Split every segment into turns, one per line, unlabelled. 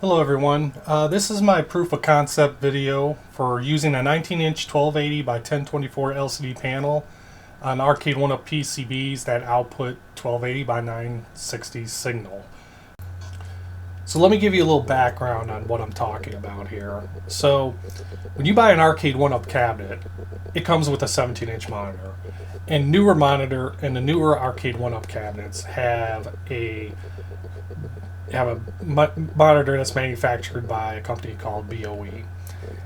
Hello everyone, this is my proof of concept video for using a 19-inch 1280 by 1024 LCD panel on Arcade 1UP PCBs that output 1280 by 960 signal. So let me give you a little background on what I'm talking about here. So when you buy an Arcade 1UP cabinet, it comes with a 17-inch monitor. And the newer Arcade 1UP cabinets have a monitor that's manufactured by a company called BOE,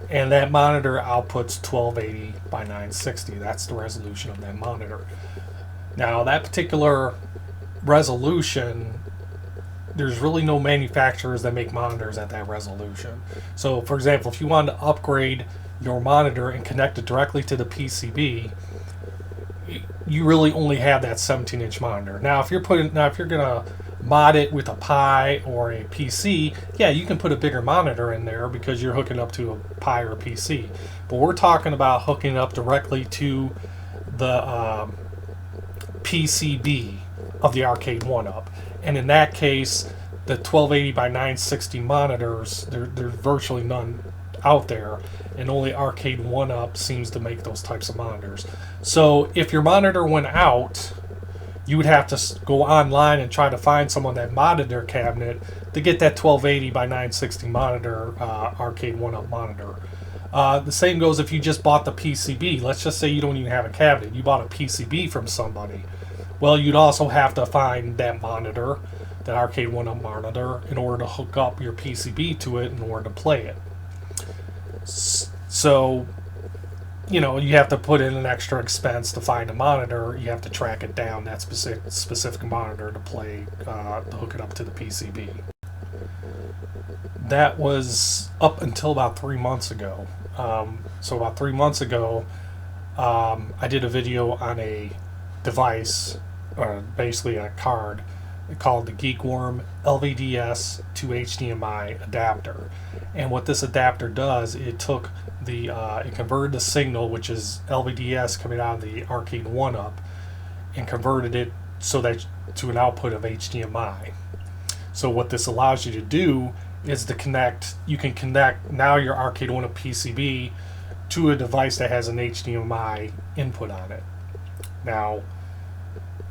and that monitor outputs 1280 by 960. That's the resolution of that monitor. Now that particular resolution, there's really no manufacturers that make monitors at that resolution. So for example, if you wanted to upgrade your monitor and connect it directly to the PCB, you really only have that 17-inch monitor. Now if you're gonna mod it with a Pi or a PC, yeah, you can put a bigger monitor in there because you're hooking up to a Pi or a PC. But we're talking about hooking up directly to the PCB of the Arcade 1UP. And in that case, the 1280 by 960 monitors, there's virtually none out there, and only Arcade 1UP seems to make those types of monitors. So if your monitor went out, you would have to go online and try to find someone that modded their cabinet to get that 1280 by 960 monitor, Arcade 1UP monitor. The same goes if you just bought the PCB. Let's just say you don't even have a cabinet. You bought a PCB from somebody. Well, you'd also have to find that monitor, that Arcade 1UP monitor, in order to hook up your PCB to it in order to play it. So, you know, you have to put in an extra expense to find a monitor. You have to track it down, that specific monitor, to play, to hook it up to the PCB. That was up until about 3 months ago. So about 3 months ago, I did a video on a device, or basically a card, called the Geekworm LVDS to HDMI adapter. And what this adapter does, it took it converted the signal, which is LVDS coming out of the Arcade 1UP, and converted it so that to an output of HDMI. So what this allows you to do is to connect. You can connect now your Arcade 1UP PCB to a device that has an HDMI input on it. Now,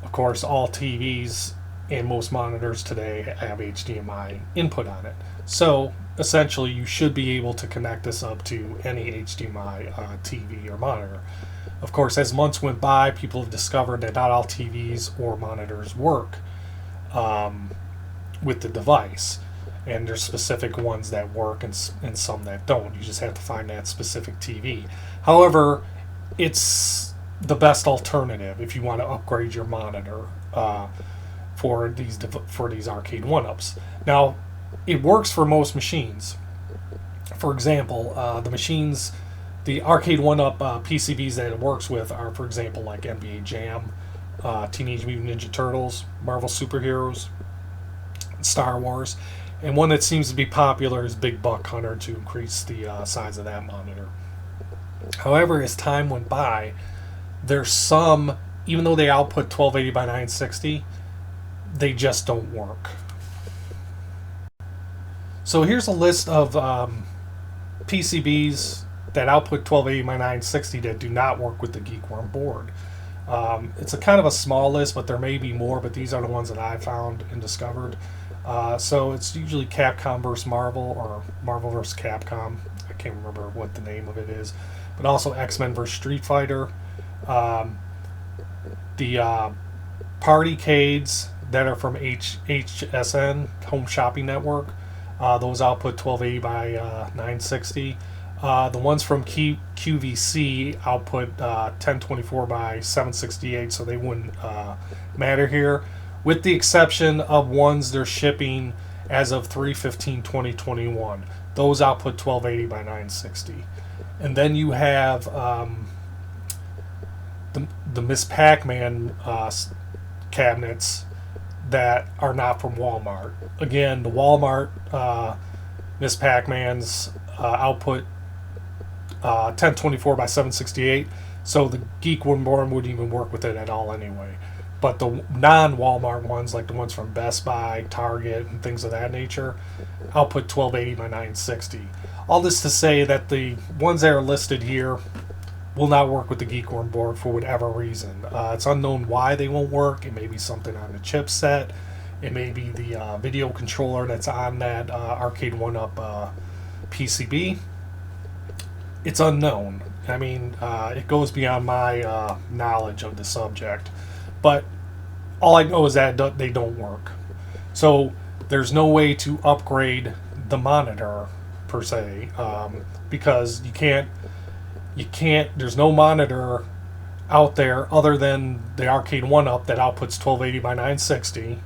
of course, all TVs and most monitors today have HDMI input on it. So essentially, you should be able to connect this up to any HDMI TV or monitor. Of course, as months went by, people have discovered that not all TVs or monitors work with the device. And there's specific ones that work and some that don't. You just have to find that specific TV. However, it's the best alternative if you want to upgrade your monitor for these Arcade 1UPs. Now, it works for most machines. For example, the Arcade 1UP PCBs that it works with are, for example, like NBA Jam, Teenage Mutant Ninja Turtles, Marvel Superheroes, Star Wars, and one that seems to be popular is Big Buck Hunter, to increase the size of that monitor. However, as time went by, there's some, even though they output 1280 by 960, they just don't work. So here's a list of PCBs that output 1280 by 960 that do not work with the Geekworm board. It's a kind of a small list, but there may be more, but these are the ones that I found and discovered. So it's usually Capcom versus Marvel, or Marvel versus Capcom. I can't remember what the name of it is. But also X-Men versus Street Fighter. The Partycades that are from HSN, Home Shopping Network. Those output 1280 by 960. The ones from QVC output 1024 by 768, so they wouldn't matter here, with the exception of ones they're shipping as of 3/15/2021. Those output 1280 by 960. And then you have the Miss Pac-Man cabinets that are not from Walmart. Again, the Walmart Miss Pac-Man's output 1024 by 768, so the Geekworm board wouldn't even work with it at all anyway. but the non-Walmart ones, like the ones from Best Buy, Target, and things of that nature, output 1280 by 960. All this to say that the ones that are listed here will not work with the Geekworm board for whatever reason. It's unknown why they won't work. It may be something on the chipset. It may be the video controller that's on that Arcade 1UP PCB. It's unknown. I mean, it goes beyond my knowledge of the subject. But all I know is that they don't work. So there's no way to upgrade the monitor per se, because you can't. There's no monitor out there other than the Arcade 1UP that outputs 1280 by 960,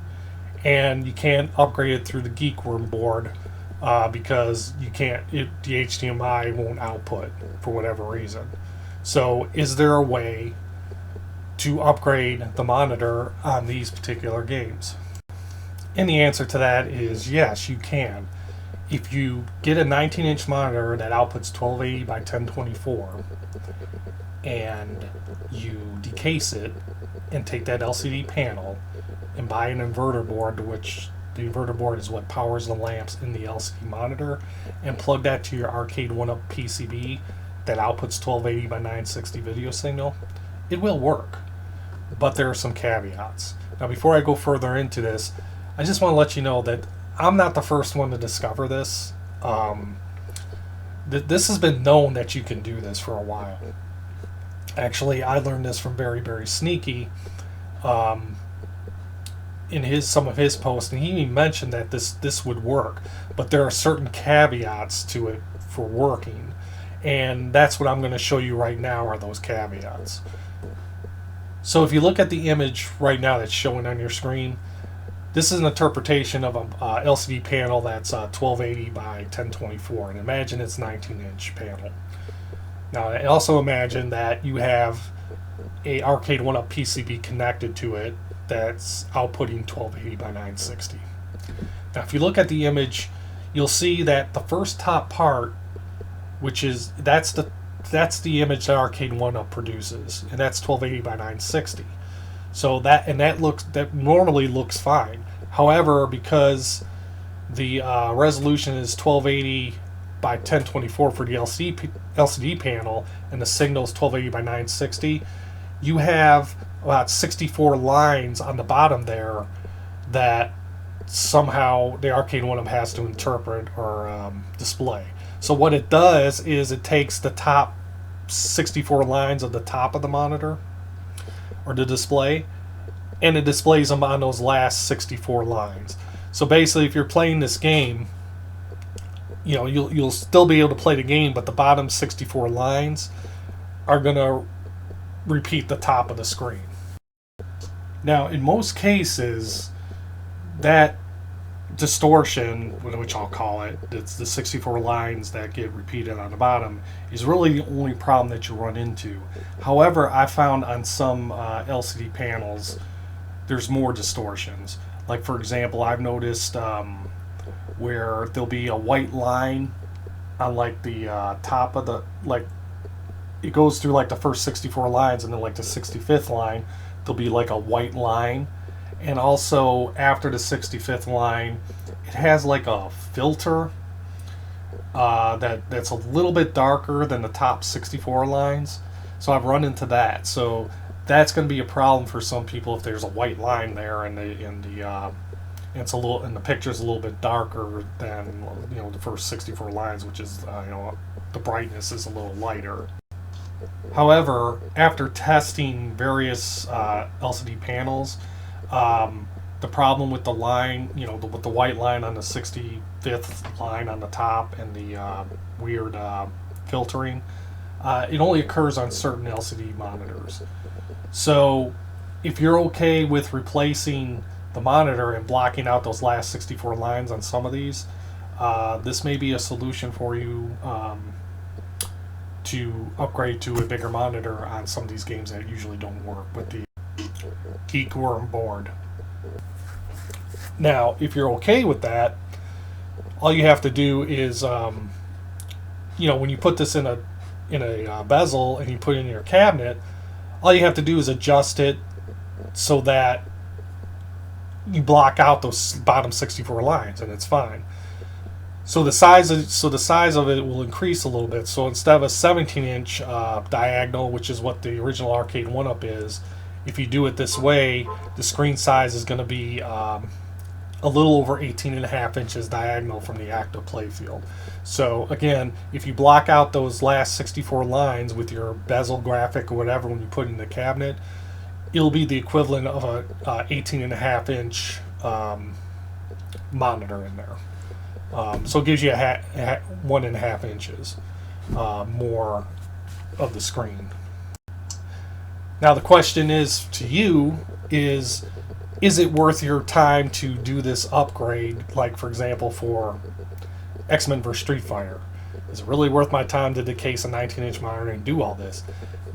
and you can't upgrade it through the Geekworm board because you can't. The HDMI won't output for whatever reason. So, is there a way to upgrade the monitor on these particular games? And the answer to that is yes, you can. If you get a 19-inch monitor that outputs 1280 by 1024 and you decase it and take that LCD panel and buy an inverter board, to which the inverter board is what powers the lamps in the LCD monitor, and plug that to your Arcade 1UP PCB that outputs 1280 by 960 video signal, it will work. But there are some caveats. Now, before I go further into this, I just want to let you know that I'm not the first one to discover this. This has been known that you can do this for a while. Actually, I learned this from Very, Very Sneaky in some of his posts, and he even mentioned that this would work, but there are certain caveats to it for working, and that's what I'm going to show you right now are those caveats. So if you look at the image right now that's showing on your screen, this is an interpretation of a LCD panel that's 1280 by 1024, and imagine it's 19-inch panel. Now, I also imagine that you have a Arcade 1UP PCB connected to it that's outputting 1280 by 960. Now, if you look at the image, you'll see that the first top part, that's the image that Arcade 1UP produces, and that's 1280 by 960. So that normally looks fine. However, because the resolution is 1280 by 1024 for the LCD panel, and the signal is 1280 by 960, you have about 64 lines on the bottom there that somehow the Arcade 1UP has to interpret or display. So what it does is it takes the top 64 lines of the top of the monitor or the display, and it displays them on those last 64 lines. So basically, if you're playing this game, you'll still be able to play the game, but the bottom 64 lines are going to repeat the top of the screen. Now, in most cases, that distortion, which I'll call it, it's the 64 lines that get repeated on the bottom, is really the only problem that you run into. However, I found on some LCD panels there's more distortions. Like, for example, I've noticed where there'll be a white line on like the top of the, like, it goes through like the first 64 lines, and then like the 65th line there'll be like a white line. And also, after the 65th line, it has like a filter that's a little bit darker than the top 64 lines. So I've run into that. So that's going to be a problem for some people if there's a white line there, and it's a little, and the picture's a little bit darker than the first 64 lines, which is the brightness is a little lighter. However, after testing various LCD panels, the problem with the line, with the white line on the 65th line on the top and the weird filtering, it only occurs on certain LCD monitors. So if you're okay with replacing the monitor and blocking out those last 64 lines on some of these, this may be a solution for you to upgrade to a bigger monitor on some of these games that usually don't work with the Geekworm board. Now, if you're okay with that, all you have to do is, when you put this in a bezel and you put it in your cabinet, all you have to do is adjust it so that you block out those bottom 64 lines, and it's fine. So the size of it will increase a little bit. So instead of a 17-inch diagonal, which is what the original arcade 1UP is, if you do it this way, the screen size is going to be a little over 18.5 inches diagonal from the active playfield. So again, if you block out those last 64 lines with your bezel graphic or whatever when you put it in the cabinet, it'll be the equivalent of a 18.5 inch monitor in there. So it gives you 1.5 inches more of the screen. Now the question is to you is it worth your time to do this upgrade? Like for example for X-Men vs. Street Fighter, is it really worth my time to decase a 19-inch monitor and do all this?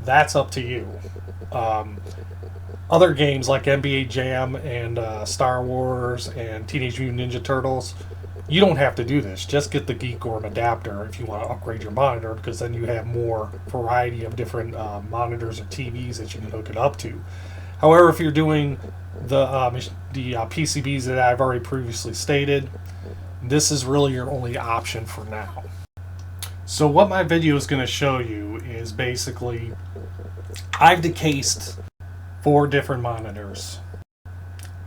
That's up to you. Other games like NBA Jam and Star Wars and Teenage Mutant Ninja Turtles, you don't have to do this. Just get the Geekworm adapter if you want to upgrade your monitor, because then you have more variety of different monitors or TVs that you can hook it up to. However, if you're doing the PCBs that I've already previously stated, this is really your only option for now. So what my video is going to show you is basically I've decased 4 different monitors,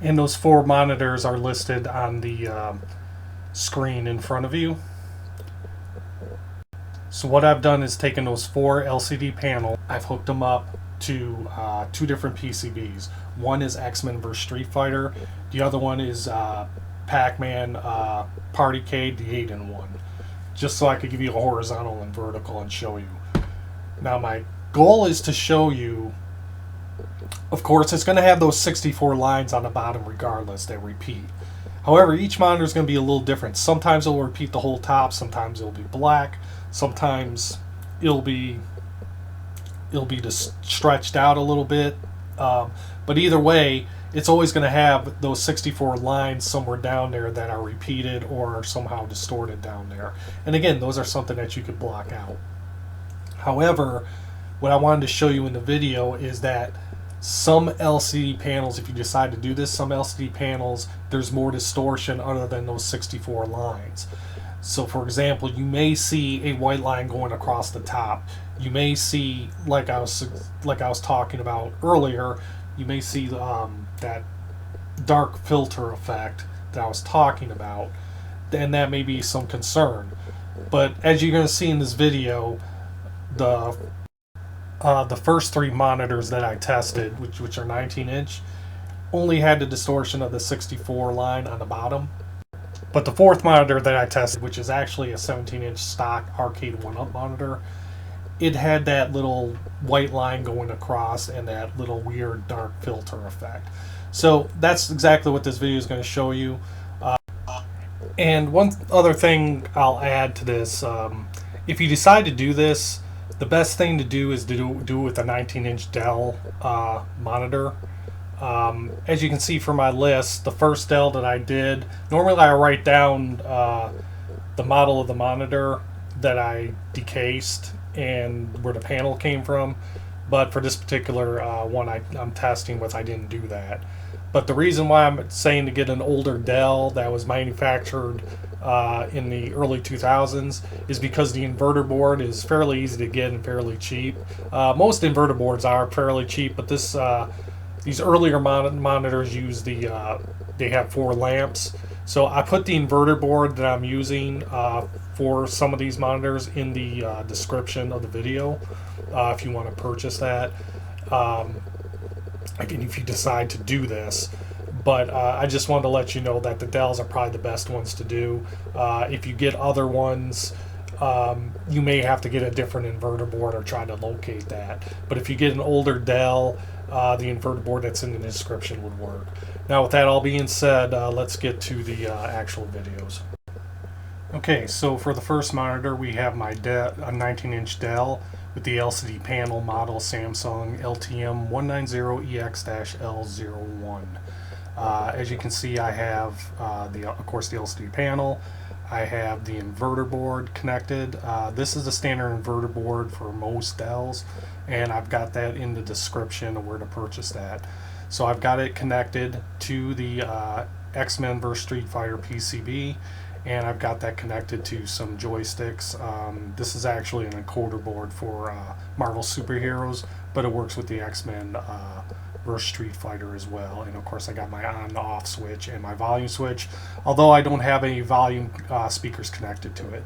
and those 4 monitors are listed on the screen in front of you. So what I've done is taken those 4 LCD panels, I've hooked them up to 2 different PCBs. One is X-Men vs. Street Fighter, the other one is Pac-Man Partycade, the 8-in-1, just so I could give you a horizontal and vertical and show you. Now my goal is to show you, of course it's going to have those 64 lines on the bottom regardless that repeat. However, each monitor is going to be a little different. Sometimes it'll repeat the whole top, sometimes it'll be black, sometimes it'll be just stretched out a little bit. But either way, it's always going to have those 64 lines somewhere down there that are repeated or are somehow distorted down there. And again, those are something that you could block out. However, what I wanted to show you in the video is that some LCD panels, if you decide to do this, some LCD panels, there's more distortion other than those 64 lines. So for example, you may see a white line going across the top. You may see, like I was talking about earlier, you may see that dark filter effect that I was talking about, and that may be some concern. But as you're going to see in this video, the first 3 monitors that I tested, which are 19-inch, only had the distortion of the 64 line on the bottom. But the 4th monitor that I tested, which is actually a 17-inch stock arcade 1UP monitor, it had that little white line going across and that little weird dark filter effect. So that's exactly what this video is going to show you. And one other thing I'll add to this, if you decide to do this, the best thing to do is to do it with a 19-inch Dell monitor. As you can see from my list, the first Dell that I did, normally I write down the model of the monitor that I decased and where the panel came from, but for this particular one I'm testing with, I didn't do that. But the reason why I'm saying to get an older Dell that was manufactured in the early 2000s is because the inverter board is fairly easy to get and fairly cheap. Most inverter boards are fairly cheap, but these earlier monitors use they have 4 lamps. So I put the inverter board that I'm using for some of these monitors in the description of the video if you want to purchase that. Again, if you decide to do this. But I just wanted to let you know that the Dells are probably the best ones to do. If you get other ones, you may have to get a different inverter board or try to locate that. But if you get an older Dell, the inverter board that's in the description would work. Now with that all being said, let's get to the actual videos. Okay, so for the first monitor we have my a 19-inch Dell with the LCD panel model Samsung LTM 190EX-L01. As you can see, I have of course the LCD panel. I have the inverter board connected. This is the standard inverter board for most Dells, and I've got that in the description of where to purchase that. So I've got it connected to the X-Men vs Street Fighter PCB, and I've got that connected to some joysticks. This is actually an encoder board for Marvel superheroes, but it works with the X-Men vs Street Fighter as well. And of course I got my on-off switch and my volume switch, although I don't have any volume speakers connected to it.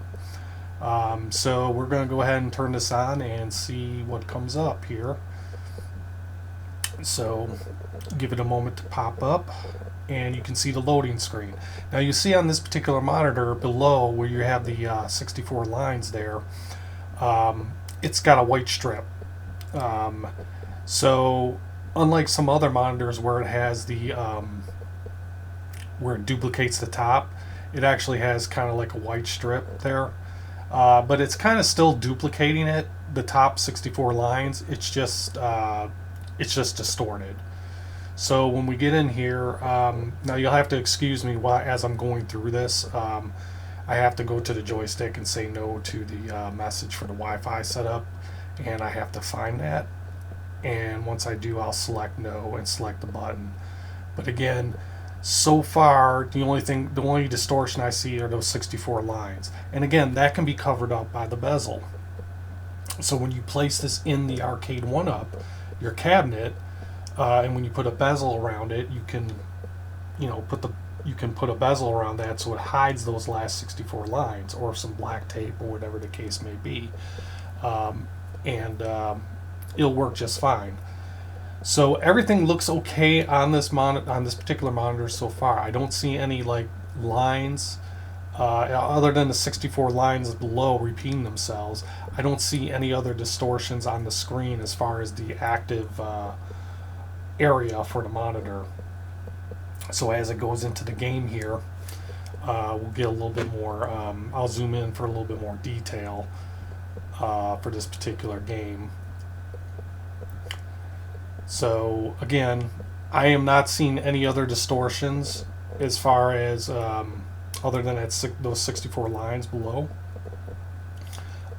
So we're going to go ahead and turn this on and see what comes up here. So give it a moment to pop up, and you can see the loading screen. Now you see on this particular monitor below where you have the 64 lines there, it's got a white strip. So unlike some other monitors where it has the where it duplicates the top, it actually has kind of like a white strip there. But it's kind of still duplicating it, the top 64 lines. It's just distorted. So when we get in here, now you'll have to excuse me as I'm going through this. I have to go to the joystick and say no to the message for the Wi-Fi setup, and I have to find that. And once I do, I'll select no and select the button. But again, so far the only distortion I see are those 64 lines, and again that can be covered up by the bezel. So when you place this in the Arcade 1UP, your cabinet, and when you put a bezel around it, you can put a bezel around that so it hides those last 64 lines, or some black tape or whatever the case may be, and it'll work just fine. So everything looks okay on this particular monitor so far. I don't see any like lines other than the 64 lines below repeating themselves. I don't see any other distortions on the screen as far as the active area for the monitor. So as it goes into the game here, we'll get a little bit more. I'll zoom in for a little bit more detail for this particular game. So again, I am not seeing any other distortions as far as other than those 64 lines below.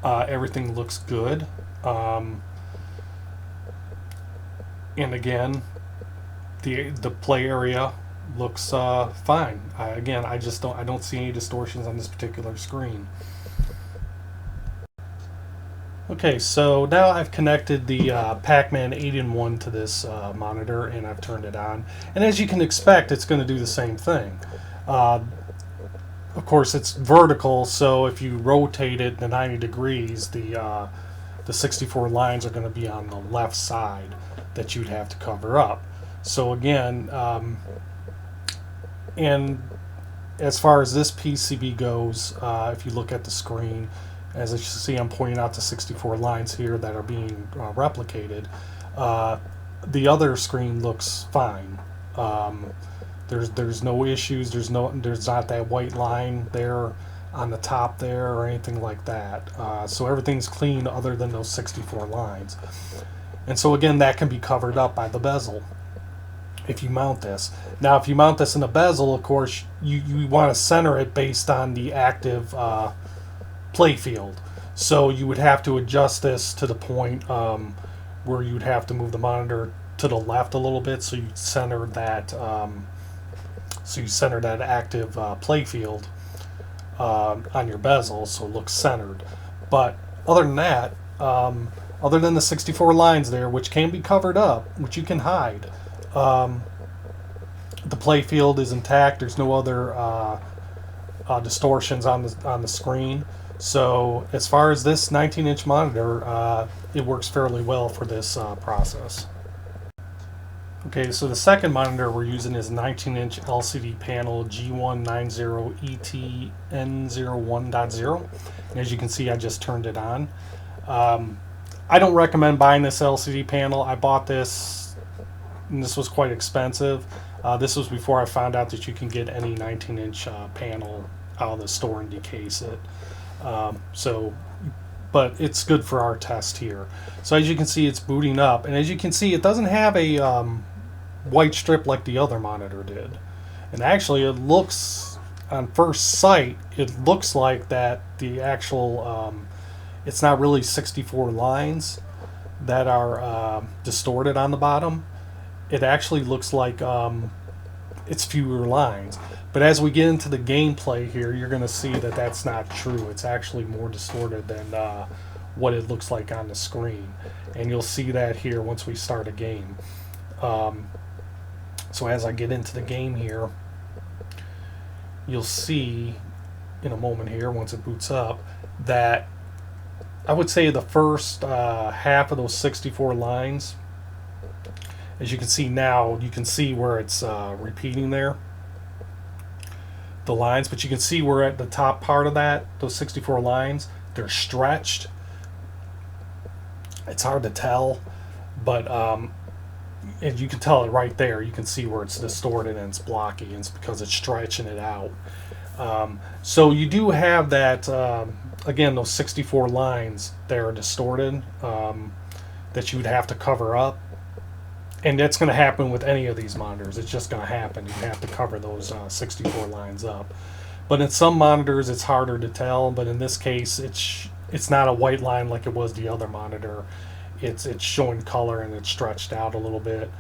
Everything looks good, and again, the play area looks fine. I don't see any distortions on this particular screen. Okay, so now I've connected the Pac-Man 8-in-1 to this monitor, and I've turned it on. And as you can expect, it's going to do the same thing. Of course, it's vertical, so if you rotate it to 90 degrees, the 64 lines are going to be on the left side that you'd have to cover up. So again, and as far as this PCB goes, if you look at the screen, as you see, I'm pointing out the 64 lines here that are being replicated. The other screen looks fine. There's no issues. There's not that white line there on the top there or anything like that. So everything's clean other than those 64 lines. And so again, that can be covered up by the bezel if you mount this. Now, if you mount this in a bezel, of course, you want to center it based on the active play field. So you would have to adjust this to the point where you'd have to move the monitor to the left a little bit, so you center that active play field on your bezel, so it looks centered. But other than that, other than the 64 lines there, which can be covered up, which you can hide, the play field is intact. There's no other distortions on the screen. So as far as this 19-inch monitor, it works fairly well for this process. Okay, so the second monitor we're using is a 19-inch LCD panel G190ETN01.0. And as you can see, I just turned it on. I don't recommend buying this LCD panel. I bought this, and this was quite expensive. This was before I found out that you can get any 19-inch panel out of the store and decase it. But it's good for our test here. So as you can see, it's booting up, and as you can see, it doesn't have a white strip like the other monitor did. And actually, it looks, on first sight, it looks like that the actual, it's not really 64 lines that are distorted on the bottom. it actually looks like it's fewer lines. But as we get into the gameplay here, you're going to see that that's not true. It's actually more distorted than what it looks like on the screen. And you'll see that here once we start a game. So as I get into the game here, you'll see in a moment here, once it boots up, that I would say the first half of those 64 lines, as you can see now, you can see where it's repeating there, the lines, but you can see where at the top part of that, those 64 lines, they're stretched. It's hard to tell, but and you can tell it right there. You can see where it's distorted and it's blocky, and it's because it's stretching it out. So you do have that, again, those 64 lines that are distorted that you would have to cover up. And that's going to happen with any of these monitors. It's just going to happen. You have to cover those 64 lines up. But in some monitors, it's harder to tell. But in this case, it's not a white line like it was the other monitor. It's showing color and it's stretched out a little bit,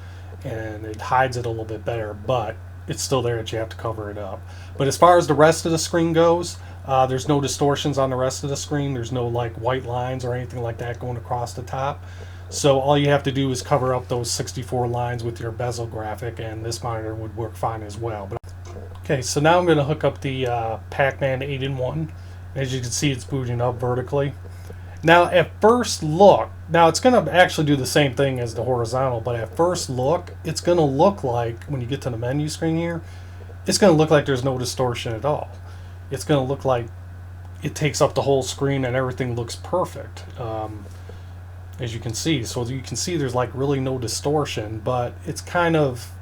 and it hides it a little bit better. But it's still there that you have to cover it up. But as far as the rest of the screen goes, there's no distortions on the rest of the screen. There's no like white lines or anything like that going across the top. So all you have to do is cover up those 64 lines with your bezel graphic, and this monitor would work fine as well. Okay, so now I'm going to hook up the Pac-Man 8-in-1. As you can see, it's booting up vertically. Now at first look, now it's going to actually do the same thing as the horizontal, but at first look, it's going to look like, when you get to the menu screen here, it's going to look like there's no distortion at all. It's going to look like it takes up the whole screen and everything looks perfect. As you can see, so you can see there's like really no distortion, but it's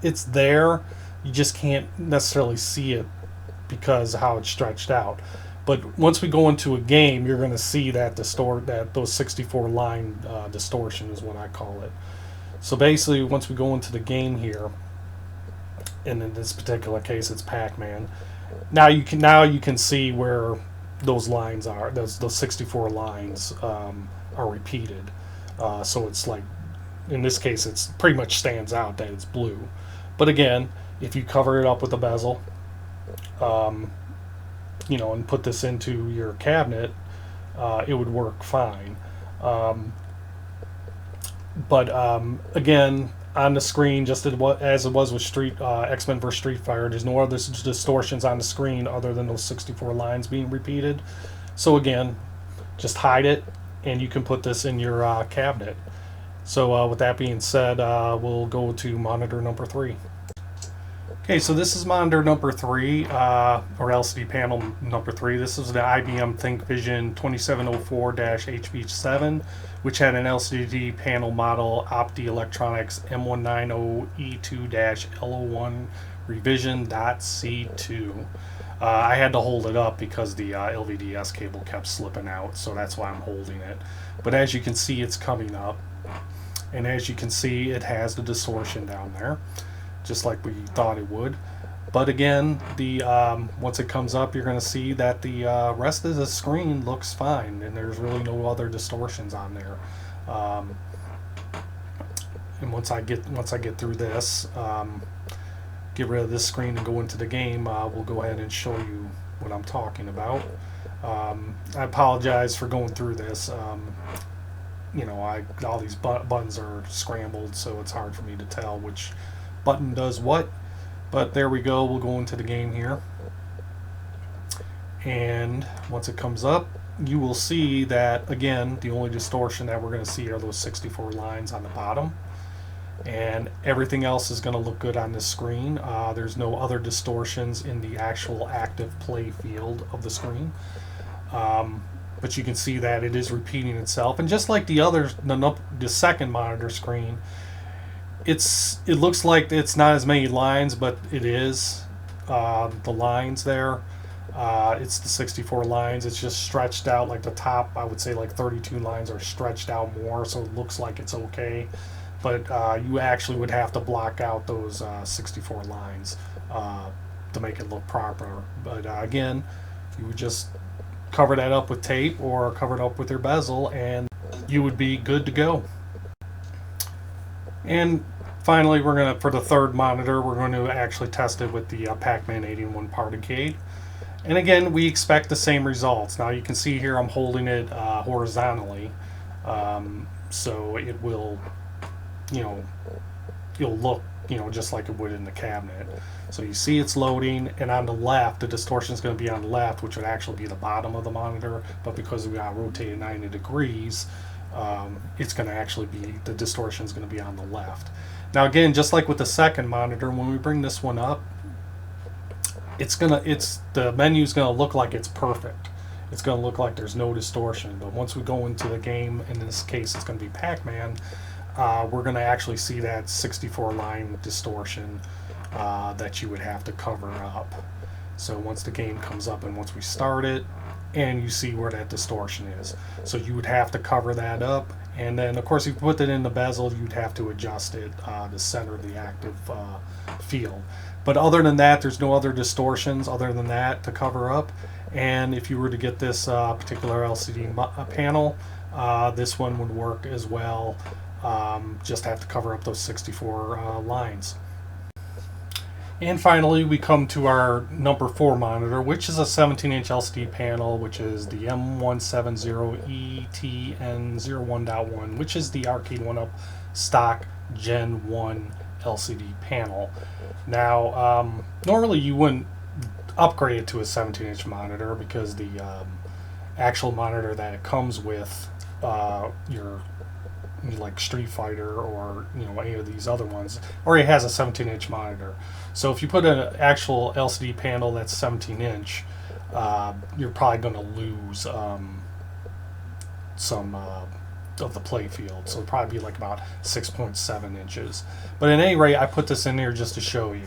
it's there. You just can't necessarily see it because of how it's stretched out. But once we go into a game, you're going to see that those 64 line distortion is what I call it. So basically, once we go into the game here, and in this particular case, it's Pac-Man. Now you can see where those lines are. Those 64 lines are repeated. So it's like, in this case, it's pretty much stands out that it's blue. But again, if you cover it up with a bezel, and put this into your cabinet, it would work fine. Again, on the screen, just as it was with X-Men vs. Street Fighter, there's no other distortions on the screen other than those 64 lines being repeated. So again, just hide it, and you can put this in your cabinet. So with that being said, we'll go to monitor number 3. Okay, so this is monitor number 3, or LCD panel number 3. This is the IBM ThinkVision 2704-HB7, which had an LCD panel model Opti-Electronics M190E2-L01 revision.C2. I had to hold it up because the LVDS cable kept slipping out, so that's why I'm holding it. But as you can see, it's coming up, and as you can see, it has the distortion down there, just like we thought it would. But again, once it comes up, you're going to see that the rest of the screen looks fine, and there's really no other distortions on there. And once I get through this, get rid of this screen and go into the game, we'll go ahead and show you what I'm talking about. I apologize for going through this. All these buttons are scrambled, so it's hard for me to tell which button does what. But there we go. We'll go into the game here, and once it comes up, you will see that again the only distortion that we're going to see are those 64 lines on the bottom, and everything else is going to look good on this screen. There's no other distortions in the actual active play field of the screen, but you can see that it is repeating itself, and just like the second monitor screen, it looks like it's not as many lines, but it is. The lines there, it's the 64 lines. It's just stretched out, like the top, I would say like 32 lines are stretched out more, so it looks like it's okay. But you actually would have to block out those 64 lines to make it look proper. But again, you would just cover that up with tape or cover it up with your bezel, and you would be good to go. And Finally, we're going to, for the third monitor, we're going to actually test it with the Pac-Man 81 Partycade. And again, we expect the same results. Now you can see here I'm holding it horizontally, so it will, it'll look, just like it would in the cabinet. So you see it's loading, and on the left, the distortion is going to be on the left, which would actually be the bottom of the monitor, but because we got rotated 90 degrees, it's going to actually be, the distortion is going to be on the left. Now again, just like with the second monitor, when we bring this one up, the menu is going to look like it's perfect. It's going to look like there's no distortion. But once we go into the game, in this case it's going to be Pac-Man, we're going to actually see that 64 line distortion that you would have to cover up. So once the game comes up and once we start it, and you see where that distortion is, so you would have to cover that up. And then of course if you put it in the bezel, you'd have to adjust it to center the active field. But other than that, there's no other distortions other than that to cover up. And if you were to get this particular LCD panel, this one would work as well. Just have to cover up those 64 lines. And finally, we come to our number 4 monitor, which is a 17-inch LCD panel, which is the M170ETN01.1, which is the Arcade 1UP stock Gen 1 LCD panel. Now, normally you wouldn't upgrade it to a 17-inch monitor because the actual monitor that it comes with, like Street Fighter or any of these other ones, already has a 17-inch monitor. So if you put an actual LCD panel that's 17-inch, you're probably going to lose some of the play field. So it'll probably be like about 6.7 inches. But at any rate, I put this in here just to show you.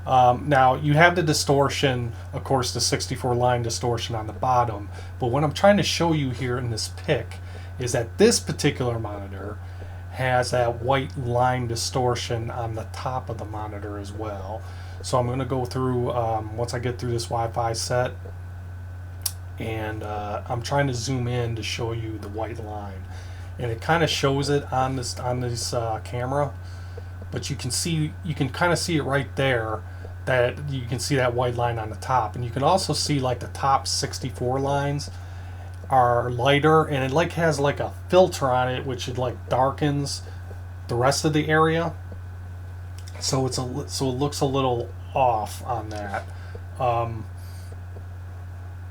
Now you have the distortion, of course, the 64 line distortion on the bottom. But what I'm trying to show you here in this pic is that this particular monitor has that white line distortion on the top of the monitor as well. So I'm going to go through, once I get through this Wi-Fi set, and I'm trying to zoom in to show you the white line. And it kind of shows it on this camera, but you can kind of see it right there, that you can see that white line on the top. And you can also see like the top 64 lines are lighter, and it like has like a filter on it which it like darkens the rest of the area, so it looks a little off on that.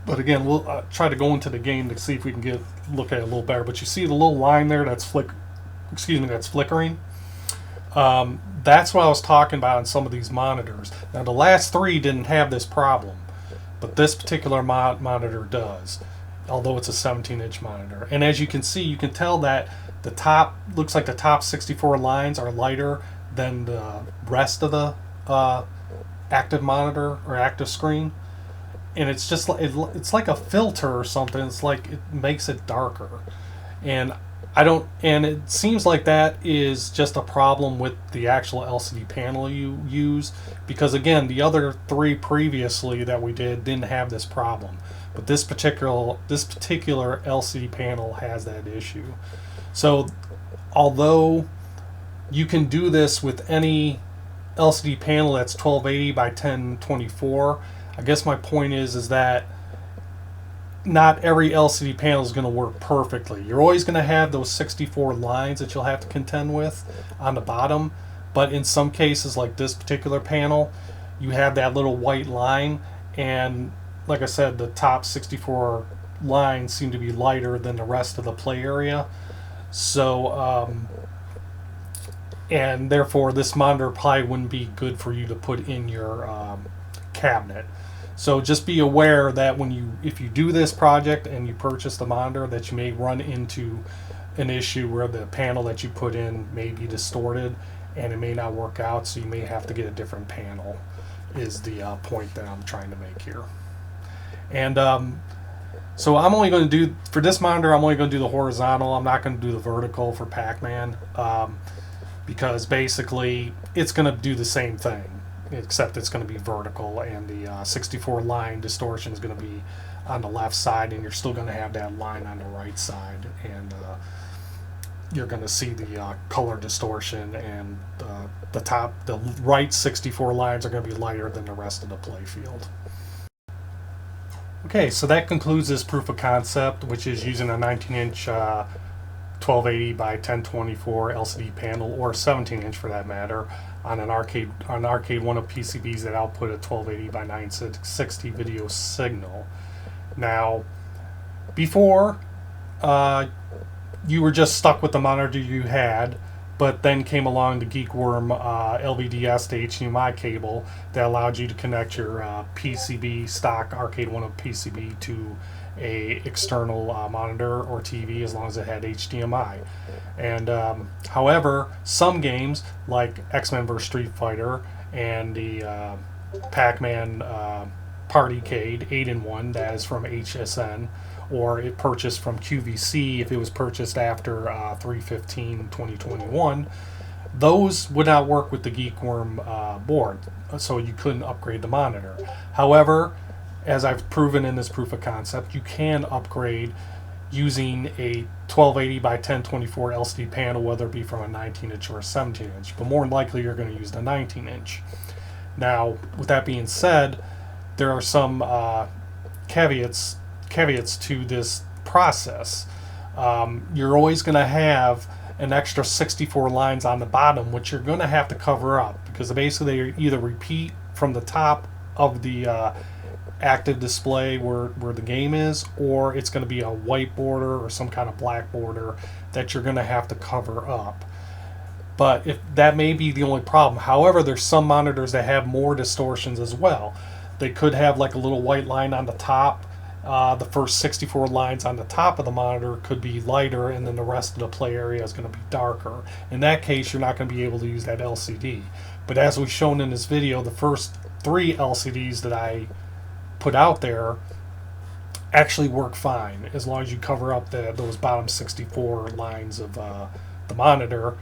But again, we'll try to go into the game to see if we can look at it a little better. But you see the little line there that's flickering. That's what I was talking about on some of these monitors. Now the last 3 didn't have this problem, but this particular monitor does, although it's a 17-inch monitor. And as you can see, you can tell that the top, looks like the top 64 lines are lighter than the rest of the active monitor or active screen. And it's just like, it's like a filter or something. It's like it makes it darker. And it seems like that is just a problem with the actual LCD panel you use, because again, the other 3 previously that we didn't have this problem. But this particular LCD panel has that issue. So although you can do this with any LCD panel that's 1280 by 1024, I guess my point is that not every LCD panel is going to work perfectly. You're always going to have those 64 lines that you'll have to contend with on the bottom, but in some cases, like this particular panel, you have that little white line, and like I said, the top 64 lines seem to be lighter than the rest of the play area. So, and therefore this monitor probably wouldn't be good for you to put in your cabinet. So just be aware that if you do this project and you purchase the monitor, that you may run into an issue where the panel that you put in may be distorted and it may not work out, so you may have to get a different panel, is the point that I'm trying to make here. And so I'm only going to do, for this monitor, I'm only going to do the horizontal. I'm not going to do the vertical for Pac-Man, because basically it's going to do the same thing, except it's going to be vertical, and the 64 line distortion is going to be on the left side, and you're still going to have that line on the right side. And you're going to see the color distortion, and the right 64 lines are going to be lighter than the rest of the play field. Okay, so that concludes this proof of concept, which is using a 19-inch 1280 by 1024 LCD panel, or 17-inch for that matter, on an arcade A1UP PCBs that output a 1280 by 960 video signal. Now, before, you were just stuck with the monitor you had, but then came along the Geekworm LVDS to HDMI cable that allowed you to connect your PCB, stock arcade A1UP PCB, to a external monitor or TV, as long as it had HDMI. And however, some games like X-Men vs. Street Fighter and the Pac-Man Partycade 8-in-1 that is from HSN, or it purchased from QVC if it was purchased after 3/15/2021, those would not work with the Geekworm board, so you couldn't upgrade the monitor. However, as I've proven in this proof of concept, you can upgrade using a 1280 by 1024 LCD panel, whether it be from a 19-inch or a 17-inch, but more than likely you're going to use the 19-inch. Now, with that being said, there are some caveats to this process. You're always going to have an extra 64 lines on the bottom, which you're going to have to cover up, because basically they either repeat from the top of the active display where the game is, or it's going to be a white border or some kind of black border that you're going to have to cover up. But if that may be the only problem. However, there's some monitors that have more distortions as well. They could have like a little white line on the top. The first 64 lines on the top of the monitor could be lighter, and then the rest of the play area is going to be darker. In that case, you're not going to be able to use that LCD. But as we've shown in this video, the first 3 LCDs that I put out there actually work fine, as long as you cover up those bottom 64 lines of the monitor,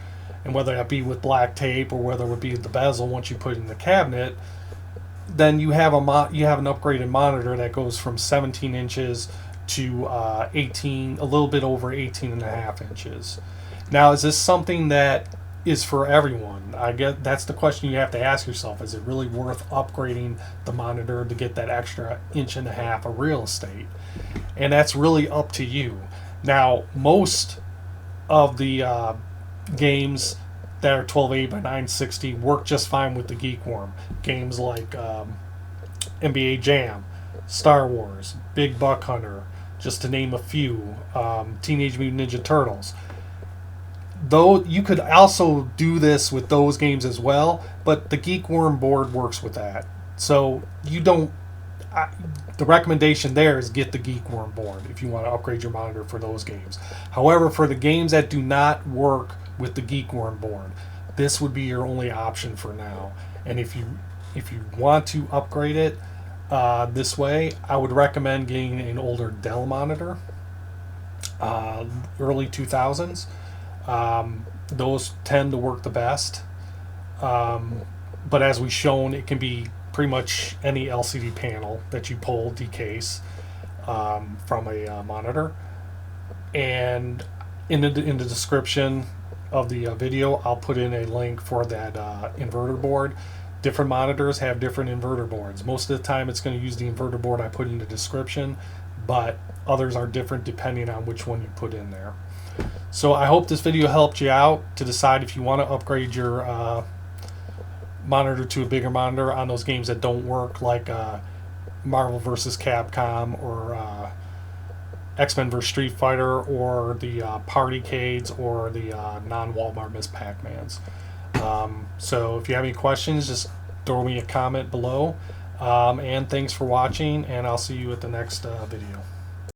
and whether that be with black tape or whether it would be the bezel once you put it in the cabinet, then you have an upgraded monitor that goes from 17 inches to 18, a little bit over 18.5 inches. Now, is this something that is for everyone? I guess that's the question you have to ask yourself. Is it really worth upgrading the monitor to get that extra 1.5 inches of real estate? And that's really up to you. Now, most of the games that are 1280 by 960 work just fine with the Geekworm. Games like NBA Jam, Star Wars, Big Buck Hunter, just to name a few, Teenage Mutant Ninja Turtles. Though you could also do this with those games as well, but the Geekworm board works with that. So you don't. The recommendation there is get the Geekworm board if you want to upgrade your monitor for those games. However, for the games that do not work with the Geekworm board, this would be your only option for now. And if you want to upgrade it this way, I would recommend getting an older Dell monitor, early 2000s. Those tend to work the best, but as we've shown, it can be pretty much any LCD panel that you pull, decase, from a monitor. And in the description of the video, I'll put in a link for that inverter board. Different monitors have different inverter boards. Most of the time it's going to use the inverter board I put in the description, but others are different depending on which one you put in there. So I hope this video helped you out to decide if you want to upgrade your monitor to a bigger monitor on those games that don't work, like Marvel vs. Capcom, or X-Men vs. Street Fighter, or the Partycades, or the non-Walmart Miss Pac-Mans. So if you have any questions, just throw me a comment below. And thanks for watching, and I'll see you at the next video.